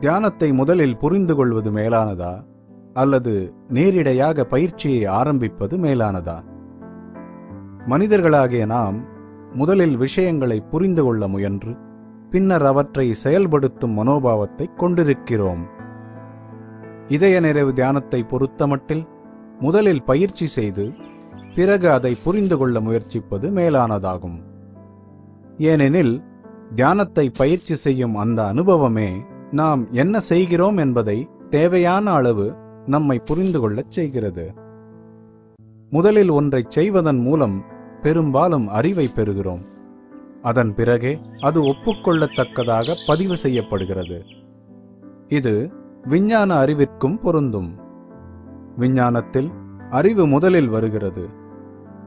தியானத்தை முதலில் புரிந்து கொள்வது மேலானதா அல்லது நேரிடையாக பயிற்சியை ஆரம்பிப்பது மேலானதா? மனிதர்களாகிய நாம் முதலில் விஷயங்களை புரிந்து கொள்ள முயன்று பின்னர் அவற்றை செயல்படுத்தும் மனோபாவத்தை கொண்டிருக்கிறோம். இதய நிறைவு தியானத்தை பொறுத்தமட்டில் முதலில் பயிற்சி செய்து பிறகு அதை புரிந்து கொள்ள முயற்சிப்பது மேலானதாகும். ஏனெனில் தியானத்தை பயிற்சி செய்யும் அந்த அனுபவமே நாம் என்ன செய்கிறோம் என்பதை தேவையான அளவு நம்மை புரிந்து கொள்ளச் செய்கிறது. முதலில் ஒன்றைச் செய்வதன் மூலம் பெரும்பாலும் அறிவை பெறுகிறோம். அதன் பிறகே அது ஒப்புக்கொள்ளத்தக்கதாக பதிவு செய்யப்படுகிறது. இது விஞ்ஞான அறிவிற்கும் பொருந்தும். விஞ்ஞானத்தில் அறிவு முதலில் வருகிறது.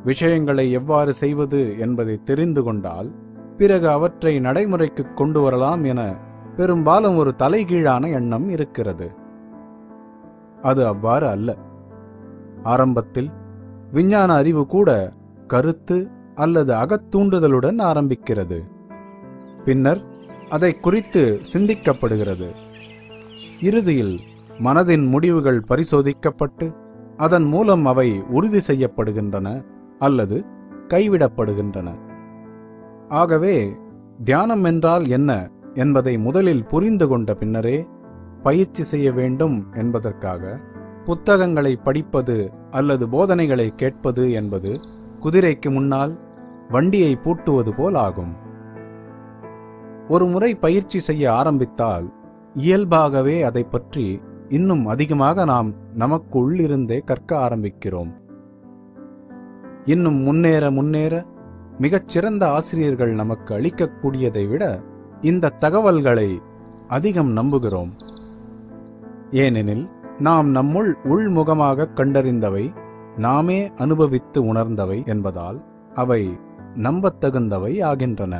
விஷயங்களை எவ்வாறு செய்வது என்பதை தெரிந்து கொண்டால் பிறகு அவற்றை நடைமுறைக்கு கொண்டு வரலாம் என பெரும்பாலும் ஒரு தலைகீழான எண்ணம் இருக்கிறது. அது அவ்வாறு அல்ல. ஆரம்பத்தில் விஞ்ஞான அறிவு கூட கருத்து அல்லது அகத்தூண்டுதலுடன் ஆரம்பிக்கிறது. பின்னர் அதை குறித்து சிந்திக்கப்படுகிறது. இறுதியில் மனதின் முடிவுகள் பரிசோதிக்கப்பட்டு அதன் மூலம் அவை உறுதி செய்யப்படுகின்றன அல்லது கைவிடப்படுகின்றன. ஆகவே தியானம் என்றால் என்ன என்பதை முதலில் புரிந்து கொண்ட பின்னரே பயிற்சி செய்ய வேண்டும் என்பதற்காக புத்தகங்களை படிப்பது அல்லது போதனைகளை கேட்பது என்பது குதிரைக்கு முன்னால் வண்டியை பூட்டுவது போல் ஆகும். ஒரு முறை பயிற்சி செய்ய ஆரம்பித்தால் இயல்பாகவே அதை பற்றி இன்னும் அதிகமாக நாம் நமக்குள் இருந்தே கற்க ஆரம்பிக்கிறோம். இன்னும் முன்னேற மிகச்சிறந்த ஆசிரியர்கள் நமக்கு அளிக்கக்கூடியதை விட இந்த தகவல்களை அதிகம் நம்புகிறோம். ஏனெனில் நாம் நம்முள் உள்முகமாக கண்டறிந்தவை, நாமே அனுபவித்து உணர்ந்தவை என்பதால் அவை நம்பத்தகுந்தவை ஆகின்றன.